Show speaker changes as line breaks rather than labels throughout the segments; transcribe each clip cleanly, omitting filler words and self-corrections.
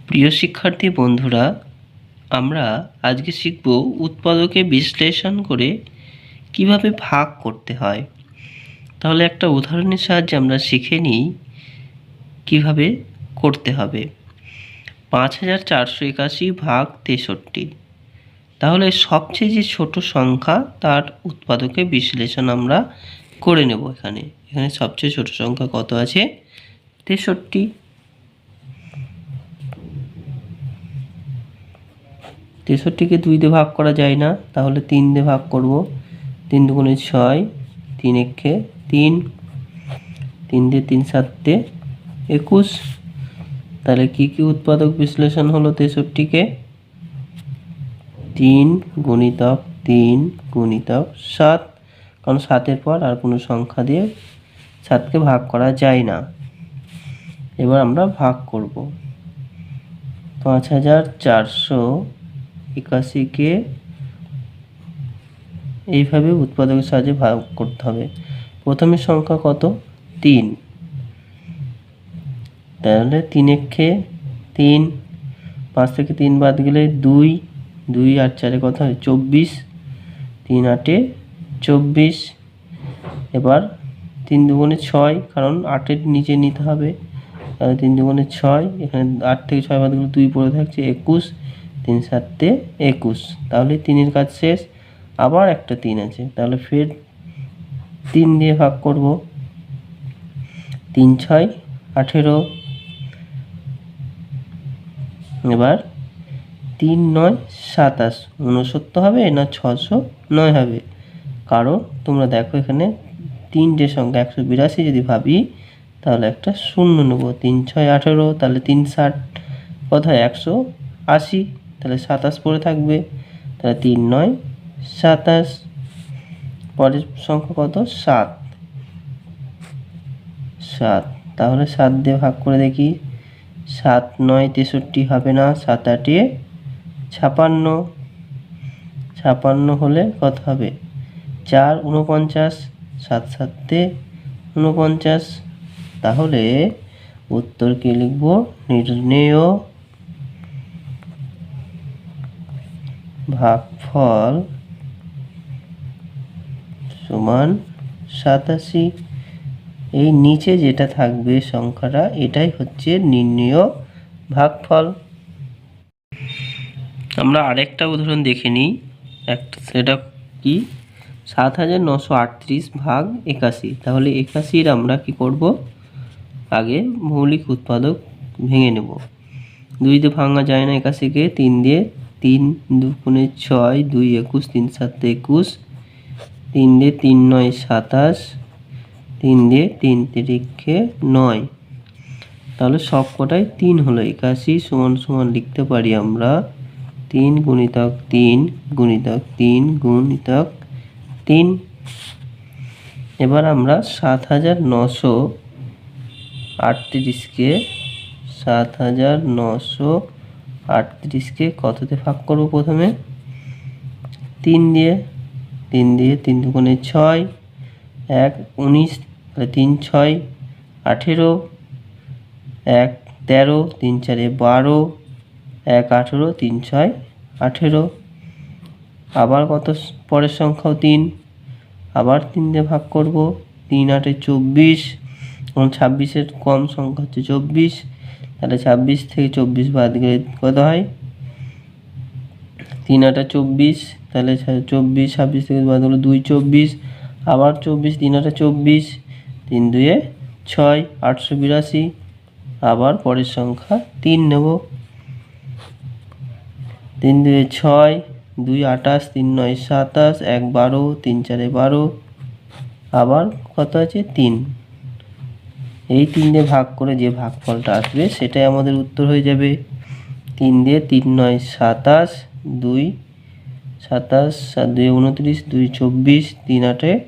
প্রিয় শিক্ষার্থী বন্ধুরা, আমরা আজকে শিখব উৎপাদকে বিশ্লেষণ করে কিভাবে ভাগ করতে হয়। তাহলে একটা উদাহরণের সাহায্যে আমরা শিখে নিই কিভাবে করতে হবে। ৫,৪৮১ ভাগ ৬৩। তাহলে সবচেয়ে যে ছোট সংখ্যা তার উৎপাদকে বিশ্লেষণ আমরা করে নেব। এখানে সবচেয়ে ছোট সংখ্যা কত আছে? ৬৩। ৬৩কে ২ দিয়ে ভাগ করা যায় না, তাহলে ৩ দিয়ে ভাগ করব। ৩ দুগুণে ৬, ৩ একে ৩, ৩ দিয়ে ৩ সাতে ২১। তাহলে কি কি উৎপাদক বিশ্লেষণ হলো ৬৩কে? ৩ গুণিতক ৩ গুণিতক ৭, কারণ ৭-এর পর আর কোনো সংখ্যা দিয়ে ৭কে ভাগ করা যায় না। এবার আমরা ভাগ করব। ৫,৪৮১কে এইভাবে উৎপাদকের সাহায্যে ভাগ করতে হবে। প্রথমে সংখ্যা কত? ৩। তাহলে ৩ একে ৩, ৫ থেকে ৩ বাদ গেলে ২, ২ আর ৪ কত হয়? ২৪, ৩ ৮ ২৪। এবার ৩ দুগুণে ৬, কারণ ৮-এর নিচে নিতে হবে, তাহলে ৩ দুগুণে ৬, এখানে ৮ থেকে ৬ বাদ গেলে ২ পড়ে থাকছে ২১, ৩ সাতে ২১। তাহলে ৩-এর কাজ শেষ। আবার একটা ৩ আছে, তাহলে ফের ৩ দিয়ে ভাগ করব। ৩ ৬ ১৮। এবার ৩ ৯ ২৭, ৬৯ হবে না ৬০৯ হবে? কারণ তোমরা দেখো এখানে ৩ যে সংখ্যা ১৮২ যদি ভাবি, তাহলে একটা শূন্য নেব। ৩ ৬ ১৮, তাহলে ৩ ৬০ কত হয়? ১৮০, তাহলে ২৭ পড়ে থাকবে, তাহলে ৩ ৯ ২৭। পরের সংখ্যা কত? ৭। ৭, তাহলে ৭ দিয়ে ভাগ করে দেখি। ৭ ৯ ৬৩ হবে না, ৭ ৮ ৫৬। ৫৬ হলে কত হবে? ৪ ৪৯, ৭ ৭ ৪৯। তাহলে উত্তর কি লিখব? নির্ণেয় ভাগফল সমান ৮৭। এই নিচে যেটা থাকবে সংখ্যাটা, এটাই হচ্ছে নির্ণেয় ভাগফল। আমরা আরেকটা উদাহরণ দেখে নিই। সেটা কি? ৭,৯৩৮ ভাগ ৮১। তাহলে ৮১-র আমরা কি করব? আগে মৌলিক উৎপাদক ভেঙে নেব। ২ দিয়ে ভাঙা যায় না ৮১-কে, ৩ দিয়ে। ৩ দুগুণে ৬, ২ ২১, ৩ সাতে ২১, ৩ দিয়ে ৩ ৯ ২৭, ৩ দিয়ে ৩ তিরিখে ৯। তাহলে সব কটাই ৩ হলো। ৮১ সমান সমান লিখতে পারি আমরা ৩ গুণিতক ৩ গুণিতক ৩ গুণিতক ৩। এবার আমরা ৭,৯৩৮কে কততে ভাগ করব? প্রথমে ৩ দিয়ে। ৩ দিয়ে ৩ দুগুণে ৬, ১ ১৯, তাহলে ৩ ৬ ১৮, ১ ১৩, ৩ ৪ ১২, ১ ১৮, ৩ ৬ ১৮। আবার কত? পরের সংখ্যাও ৩, আবার ৩ দিয়ে ভাগ করব। ৩ ৮ ২৪, এবং ২৬-এর কম সংখ্যা হচ্ছে ২৪, তাহলে ২৬ থেকে ২৪ বাদ গেলে কত হয়? ৩ ৮ ২৪, তাহলে ২৪, ২৬ থেকে বাদ গেলে ২ ২৪, আবার ২৪, ৩ ৮ ২৪, ৩ ২ ৬, ৮৮২। আবার পরের সংখ্যা ৩ নেব। ৩ ২ ৬, ২ ২৮, ৩ ৯ ২৭, ১ ১২, ৩ ৪ ১২। আবার কত আছে? ৩। এই ৩ দিয়ে ভাগ করে যে ভাগফলটা আসবে সেটাই আমাদের উত্তর হয়ে যাবে। ৩ দিয়ে ৩ ৯ ২৭, ২ ২৭, ৭ ২ ২৯, ২ ২৪, ৩ ৮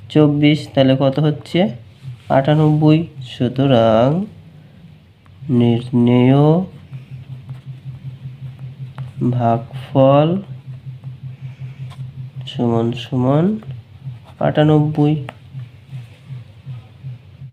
২৪। তাহলে কত হচ্ছে? ৯৮। সুতরাং নির্ণেয় ভাগফল সমান সমান ৯৮।